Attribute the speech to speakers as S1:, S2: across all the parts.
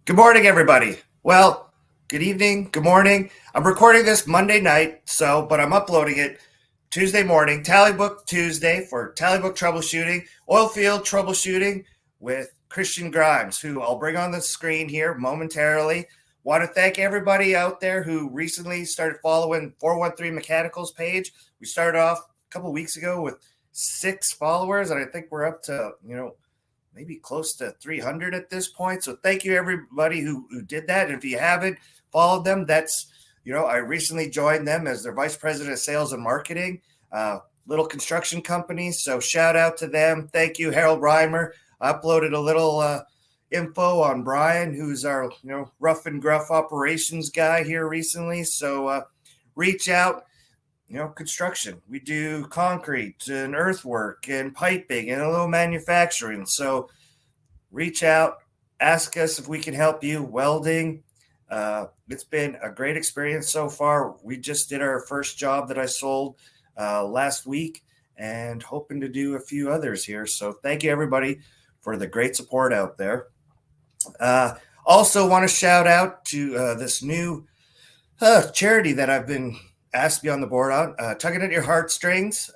S1: Good morning, everybody. Well, good evening, good morning. I'm recording this Monday night, but I'm uploading it Tuesday morning. Tallybook Tuesday for Tallybook Troubleshooting, Oilfield Troubleshooting with Christian Grimes, who I'll bring on the screen here momentarily. Want to thank everybody out there who recently started following 413 Mechanicals page. We started off a couple weeks ago with 6 followers, and I think we're up to, maybe close to 300 at this point. So thank you everybody who did that. And if you haven't followed them, I recently joined them as their vice president of sales and marketing, little construction company. So shout out to them. Thank you, Harold Reimer. I uploaded a little info on Brian, who's our, rough and gruff operations guy here recently. So reach out. Construction. We do concrete and earthwork and piping and a little manufacturing. So reach out, ask us if we can help you. Welding. It's been a great experience so far. We just did our first job that I sold last week and hoping to do a few others here. So thank you, everybody, for the great support out there. Also want to shout out to this new charity that I've been asked to be on the board on, Tugging at Your Heartstrings.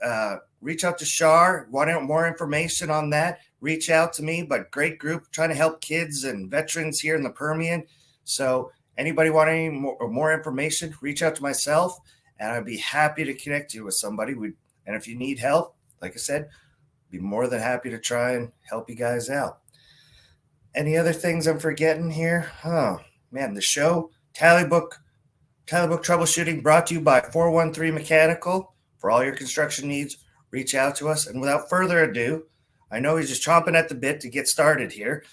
S1: Reach out to Shar. Want more information on that, reach out to me. But great group trying to help kids and veterans here in the Permian. So anybody want any more information, reach out to myself, and I'd be happy to connect you with somebody. And if you need help, like I said, be more than happy to try and help you guys out. Any other things I'm forgetting here? Oh, man, the show, Tallybook Troubleshooting, brought to you by 413 Mechanical. For all your construction needs, reach out to us. And without further ado, I know he's just chomping at the bit to get started here.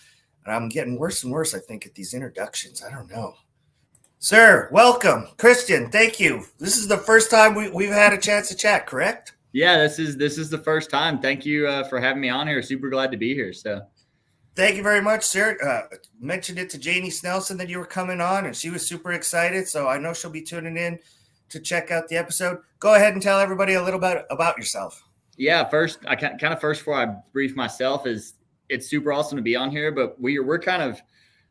S1: And I'm getting worse and worse, I think, at these introductions. I don't know. Sir, welcome. Christian, thank you. This is the first time we've had a chance to chat, correct?
S2: Yeah, this is the first time. Thank you for having me on here. Super glad to be here. So.
S1: Thank you very much, sir. Mentioned it to Janie Snelson that you were coming on, and she was super excited. So I know she'll be tuning in to check out the episode. Go ahead and tell everybody a little bit about yourself.
S2: Yeah, first before I brief myself, it's super awesome to be on here. But we're kind of,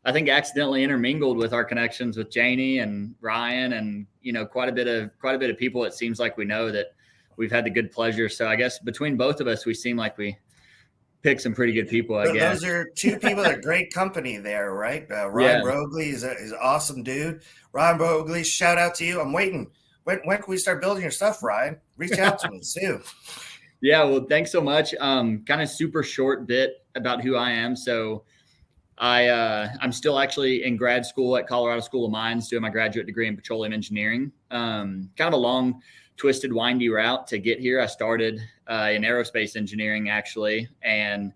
S2: I think, accidentally intermingled with our connections with Janie and Ryan, and quite a bit of people. It seems like we know that we've had the good pleasure. So I guess between both of us, we seem like we pick some pretty good people, I guess.
S1: Those are two people that are great company there, right? Ryan Brogley is an awesome dude. Ryan Brogley, shout out to you. I'm waiting. When can we start building your stuff, Ryan? Reach out to me soon.
S2: Yeah, well, thanks so much. Kind of super short bit about who I am. So I'm still actually in grad school at Colorado School of Mines doing my graduate degree in petroleum engineering. Kind of a long, twisted, windy route to get here. I started in aerospace engineering, actually, and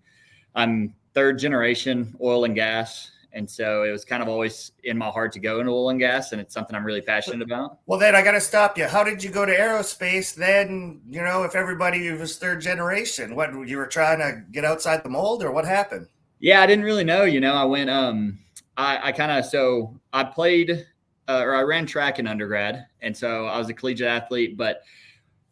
S2: I'm third generation oil and gas. And so it was kind of always in my heart to go into oil and gas, and it's something I'm really passionate about.
S1: Well, then I got to stop you. How did you go to aerospace then, if everybody was third generation? What, you were trying to get outside the mold, or what happened?
S2: Yeah, I didn't really know. I went, I played I ran track in undergrad. And so I was a collegiate athlete, but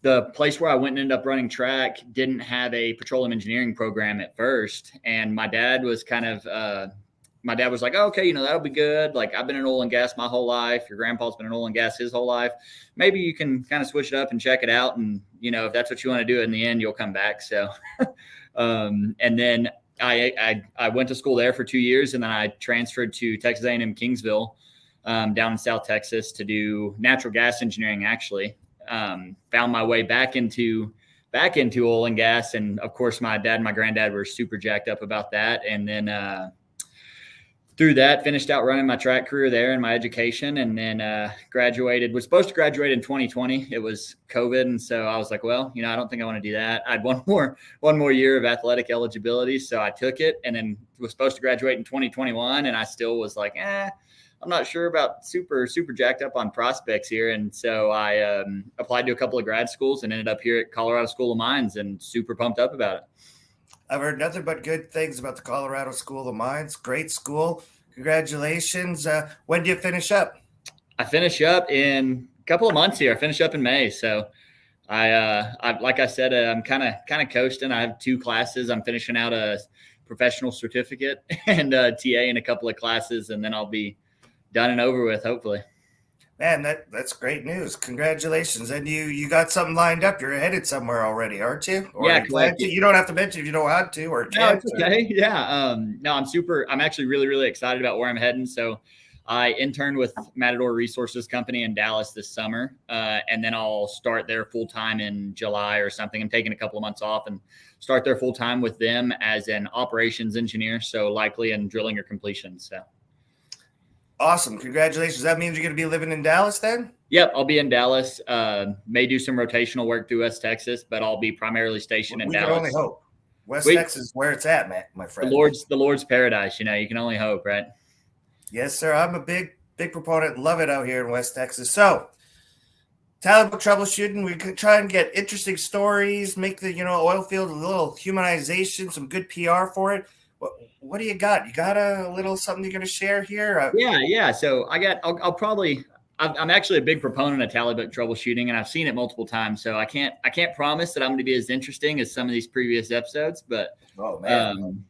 S2: the place where I went and ended up running track didn't have a petroleum engineering program at first. And my dad was like, oh, okay, that'll be good. Like, I've been in oil and gas my whole life. Your grandpa's been in oil and gas his whole life. Maybe you can kind of switch it up and check it out. And, if that's what you want to do in the end, you'll come back. So, and then I went to school there for 2 years, and then I transferred to Texas A&M Kingsville, down in South Texas, to do natural gas engineering. Actually, found my way back into oil and gas. And of course, my dad and my granddad were super jacked up about that. And then, through that, finished out running my track career there and my education, and then graduated. Was supposed to graduate in 2020. It was COVID, and so I was like, well, I don't think I want to do that. I had one more year of athletic eligibility, so I took it, and then was supposed to graduate in 2021, and I still was like, I'm not sure about super jacked up on prospects here, and so I applied to a couple of grad schools and ended up here at Colorado School of Mines, and super pumped up about it.
S1: I've heard nothing but good things about the Colorado School of Mines. Great school. Congratulations. When do you finish up?
S2: I finish up in a couple of months here. I finish up in May. So I like I said, I'm kind of coasting. I have 2 classes. I'm finishing out a professional certificate and TA in a couple of classes, and then I'll be done and over with, hopefully.
S1: Man, that's great news. Congratulations. And you got something lined up. You're headed somewhere already, aren't you? Or
S2: Yeah,
S1: you plan
S2: correct.
S1: to? You don't have to mention if you don't want to or
S2: No,
S1: can't.
S2: it's okay. Yeah. No, I'm actually really, really excited about where I'm heading. So I interned with Matador Resources Company in Dallas this summer. And then I'll start there full time in July or something. I'm taking a couple of months off and start there full time with them as an operations engineer. So likely in drilling or completion. So
S1: Awesome. Congratulations. That means you're going to be living in Dallas then?
S2: yep, I'll be in Dallas. May do some rotational work through West Texas, but I'll be primarily stationed in
S1: We can only
S2: Dallas.
S1: hope. West Texas is where it's at, man, my
S2: The
S1: friend.
S2: Lord's paradise. You can only hope, right?
S1: Yes, sir. I'm a big proponent. Love it out here in West Texas. So, Talent Book Troubleshooting, we can try and get interesting stories, make the oil field a little humanization, some good PR for it. What do you got? You got a little something you're going to share here?
S2: Yeah. So I'm actually a big proponent of Talent Book Troubleshooting, and I've seen it multiple times. So I can't promise that I'm going to be as interesting as some of these previous episodes, but
S1: oh man.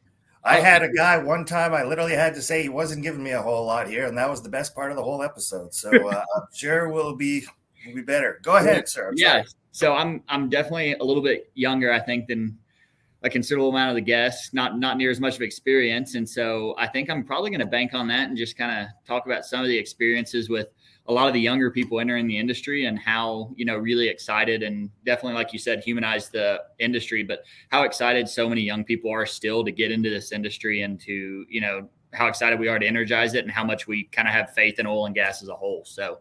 S1: I had a guy one time, I literally had to say he wasn't giving me a whole lot here, and that was the best part of the whole episode. So I'm sure we'll be better. Go ahead, sir.
S2: Yeah. So I'm definitely a little bit younger, I think, than a considerable amount of the guests, not near as much of experience. And so I think I'm probably going to bank on that and just kind of talk about some of the experiences with a lot of the younger people entering the industry and how, really excited and definitely, like you said, humanize the industry, but how excited so many young people are still to get into this industry and to, how excited we are to energize it and how much we kind of have faith in oil and gas as a whole. So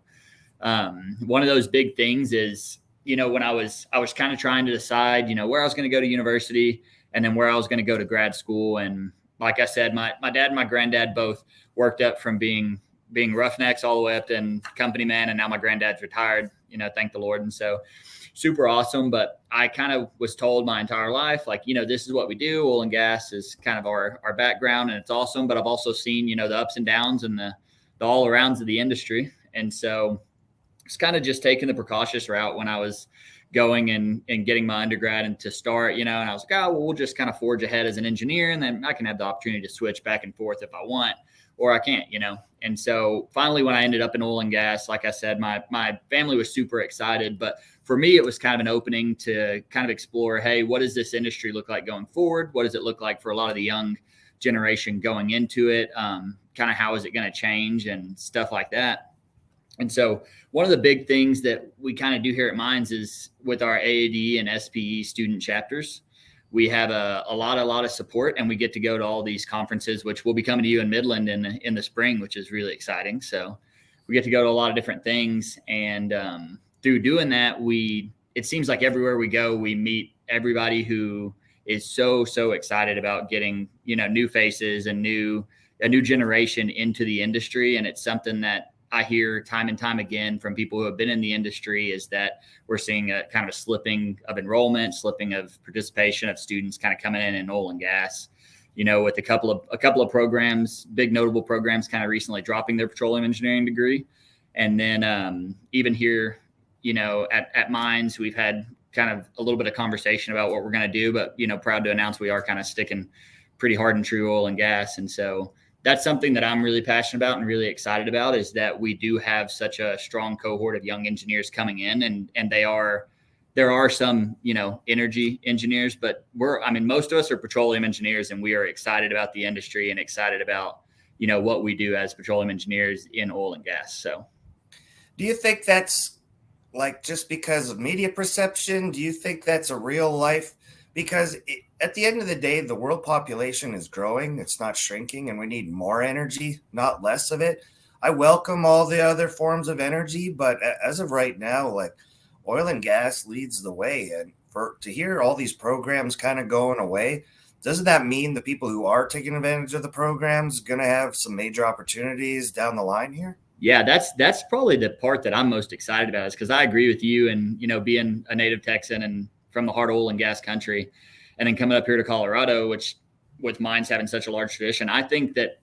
S2: one of those big things is, when I was kind of trying to decide, where I was going to go to university and then where I was going to go to grad school. And like I said, my dad and my granddad both worked up from being roughnecks all the way up to company man. And now my granddad's retired, thank the Lord. And so super awesome. But I kind of was told my entire life, like, this is what we do. Oil and gas is kind of our background and it's awesome. But I've also seen, the ups and downs and the all arounds of the industry. And so it's kind of just taking the precautious route when I was going and getting my undergrad and to start, and I was like, we'll just kind of forge ahead as an engineer. And then I can have the opportunity to switch back and forth if I want, or I can't, And so finally, when I ended up in oil and gas, like I said, my family was super excited, but for me, it was kind of an opening to kind of explore, hey, what does this industry look like going forward? What does it look like for a lot of the young generation going into it? Kind of how is it going to change and stuff like that. And so one of the big things that we kind of do here at Mines is with our AAD and SPE student chapters, we have a lot of support, and we get to go to all these conferences, which will be coming to you in Midland in the spring, which is really exciting. So we get to go to a lot of different things. And through doing that, it seems like everywhere we go, we meet everybody who is so excited about getting, new faces and a new generation into the industry. And it's something that I hear time and time again from people who have been in the industry is that we're seeing a kind of a slipping of enrollment, slipping of participation of students kind of coming in oil and gas, with a couple of programs, big notable programs kind of recently dropping their petroleum engineering degree. And then even here, at Mines, we've had kind of a little bit of conversation about what we're going to do, but, proud to announce we are kind of sticking pretty hard and true oil and gas. And so that's something that I'm really passionate about and really excited about, is that we do have such a strong cohort of young engineers coming in, and there are some, energy engineers, but most of us are petroleum engineers, and we are excited about the industry and excited about, what we do as petroleum engineers in oil and gas. So
S1: do you think that's like just because of media perception? Do you think that's a real life? Because at the end of the day, the world population is growing. It's not shrinking, and we need more energy, not less of it. I welcome all the other forms of energy, but as of right now, like oil and gas leads the way. And to hear all these programs kind of going away, doesn't that mean the people who are taking advantage of the programs going to have some major opportunities down the line here?
S2: Yeah, that's probably the part that I'm most excited about, is because I agree with you, and being a native Texan and from the hard oil and gas country, and then coming up here to Colorado, which with Mines having such a large tradition, I think that,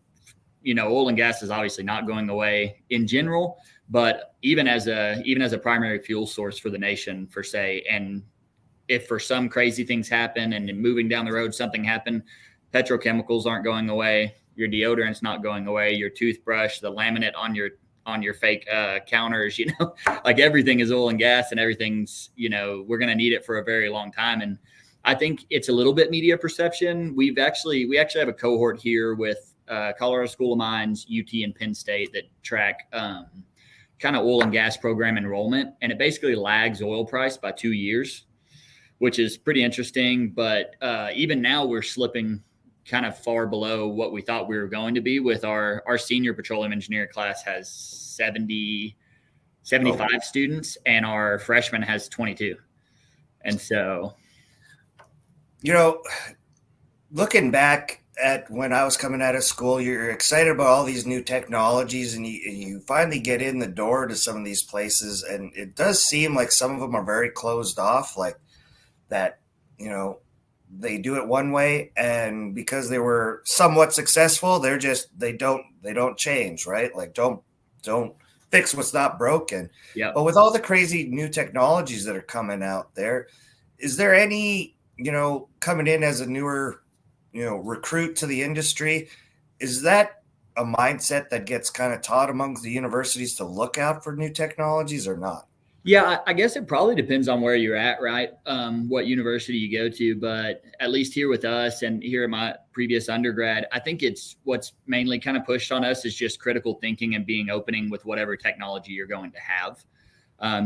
S2: oil and gas is obviously not going away in general, but even as a primary fuel source for the nation, per se. And if for some crazy things happen and moving down the road, something happened, petrochemicals aren't going away. Your deodorant's not going away. Your toothbrush, the laminate on your fake counters, like everything is oil and gas, and everything's, we're going to need it for a very long time. And I think it's a little bit media perception. We actually have a cohort here with Colorado School of Mines, UT, and Penn State that track kind of oil and gas program enrollment, and it basically lags oil price by 2 years, which is pretty interesting. But even now we're slipping kind of far below what we thought we were going to be. With our senior petroleum engineer class has 75 students, and our freshman has 22. And so,
S1: looking back at when I was coming out of school, you're excited about all these new technologies, and you finally get in the door to some of these places, and it does seem like some of them are very closed off, like that, they do it one way, and because they were somewhat successful, they don't change, right? Like don't fix what's not broken.
S2: Yeah.
S1: But with all the crazy new technologies that are coming out there, is there any, coming in as a newer, recruit to the industry, is that a mindset that gets kind of taught amongst the universities to look out for new technologies or not?
S2: Yeah, I guess it probably depends on where you're at, right? What university you go to, but at least here with us and here at my previous undergrad, I think it's what's mainly kind of pushed on us is just critical thinking and being opening with whatever technology you're going to have.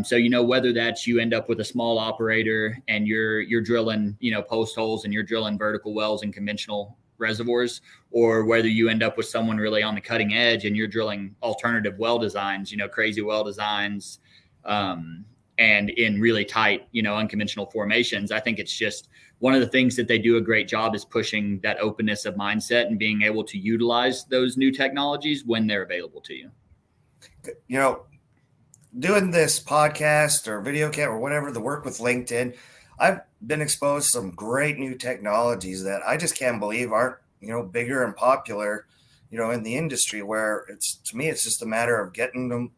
S2: So, whether that's you end up with a small operator and you're drilling, post holes, and you're drilling vertical wells in conventional reservoirs, or whether you end up with someone really on the cutting edge and you're drilling alternative well designs, crazy well designs, and in really tight, unconventional formations. I think it's just one of the things that they do a great job is pushing that openness of mindset and being able to utilize those new technologies when they're available to you.
S1: Doing this podcast or video cam or whatever, the work with LinkedIn, I've been exposed to some great new technologies that I just can't believe aren't, bigger and popular, in the industry, where to me, it's just a matter of getting them,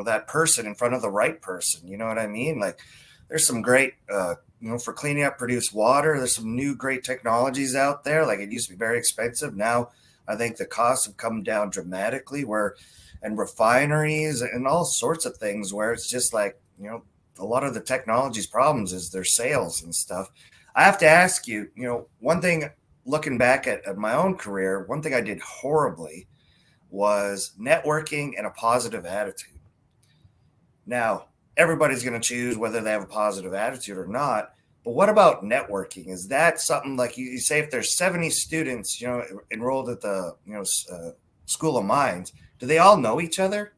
S1: that person in front of the right person. You know what I mean? Like there's some great, for cleaning up produced water, there's some new great technologies out there. Like it used to be very expensive. Now I think the costs have come down dramatically, and refineries and all sorts of things where it's just like, a lot of the technology's problems is their sales and stuff. I have to ask you, one thing, looking back at my own career, one thing I did horribly was networking and a positive attitude. Now, everybody's going to choose whether they have a positive attitude or not. But what about networking? Is that something like you say if there's 70 students, enrolled at the, School of Mines, do they all know each other?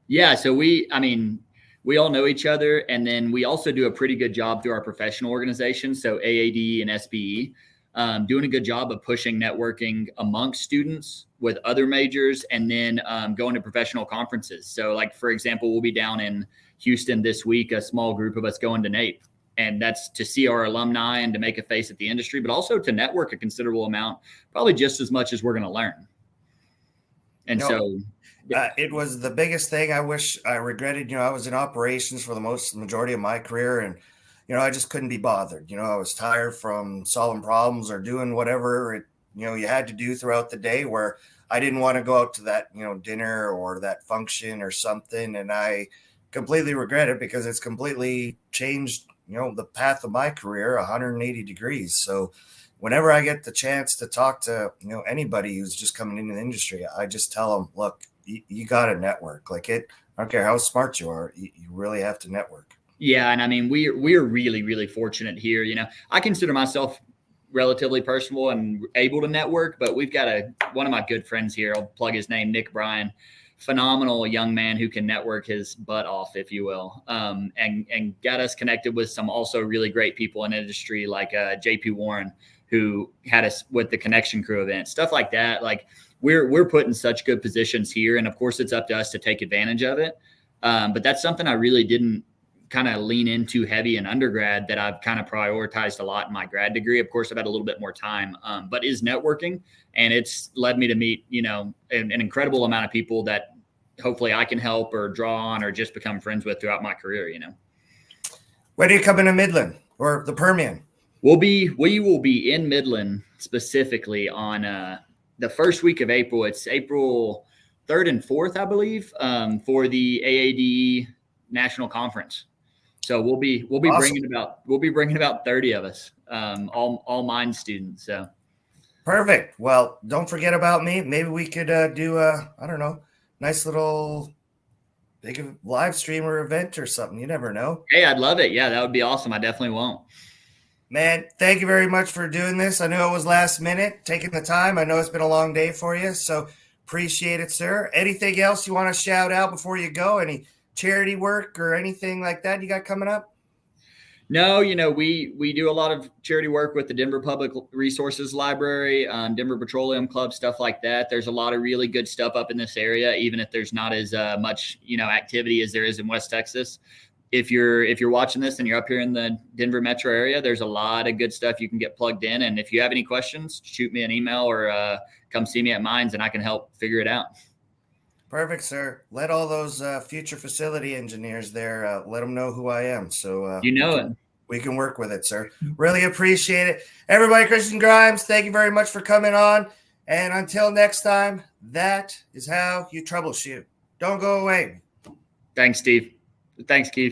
S2: Yeah. So we all know each other. And then we also do a pretty good job through our professional organizations. So AAD and SBE, doing a good job of pushing networking amongst students with other majors, and then going to professional conferences. So like, for example, we'll be down in Houston this week, a small group of us going to NAPE. And that's to see our alumni and to make a face at the industry, but also to network a considerable amount, probably just as much as we're going to learn. And
S1: it was the biggest thing. I wish I regretted, I was in operations for the majority of my career, and, I just couldn't be bothered. I was tired from solving problems or doing whatever you had to do throughout the day, where I didn't want to go out to that, dinner or that function or something. And I completely regret it because it's completely changed, the path of my career 180 degrees. So whenever I get the chance to talk to, anybody who's just coming into the industry, I just tell them, look, you got to network. Like I don't care how smart you are, you really have to network.
S2: Yeah. And we're really, really fortunate here. I consider myself relatively personable and able to network, but we've got one of my good friends here, I'll plug his name, Nick Bryan, phenomenal young man who can network his butt off, if you will, and got us connected with some also really great people in industry like JP Warren, who had us with the Connection Crew event, stuff like that. Like we're put in such good positions here. And of course it's up to us to take advantage of it. But that's something I really didn't kind of lean into heavy in undergrad that I've kind of prioritized a lot in my grad degree. Of course I've had a little bit more time, but is networking. And it's led me to meet, an incredible amount of people that hopefully I can help or draw on or just become friends with throughout my career,
S1: When do you come into Midland or the Permian?
S2: We will be in Midland specifically on the first week of April. It's April 3rd and 4th, I believe, for the AADE National Conference. So we'll be
S1: Awesome.
S2: bringing about 30 of us, all mine students. So
S1: Perfect. Well, don't forget about me. Maybe we could do a, I don't know, nice little big live stream or event or something. You never know.
S2: hey, I'd love it. Yeah, that would be awesome. I definitely won't.
S1: Man, thank you very much for doing this. I know it was last minute, taking the time. I know it's been a long day for you, so appreciate it, sir. Anything else you want to shout out before you go? Any charity work or anything like that you got coming up?
S2: No, we do a lot of charity work with the Denver Public Resources Library, Denver Petroleum Club, stuff like that. There's a lot of really good stuff up in this area, even if there's not as much, activity as there is in West Texas. If you're watching this and you're up here in the Denver metro area, there's a lot of good stuff you can get plugged in. And if you have any questions, shoot me an email or come see me at Mines and I can help figure it out.
S1: Perfect, sir. Let all those future facility engineers there, let them know who I am. So we can work with it, sir. Really appreciate it. Everybody, Christian Grimes, thank you very much for coming on. And until next time, that is how you troubleshoot. Don't go away.
S2: Thanks, Steve. Thanks, Keith.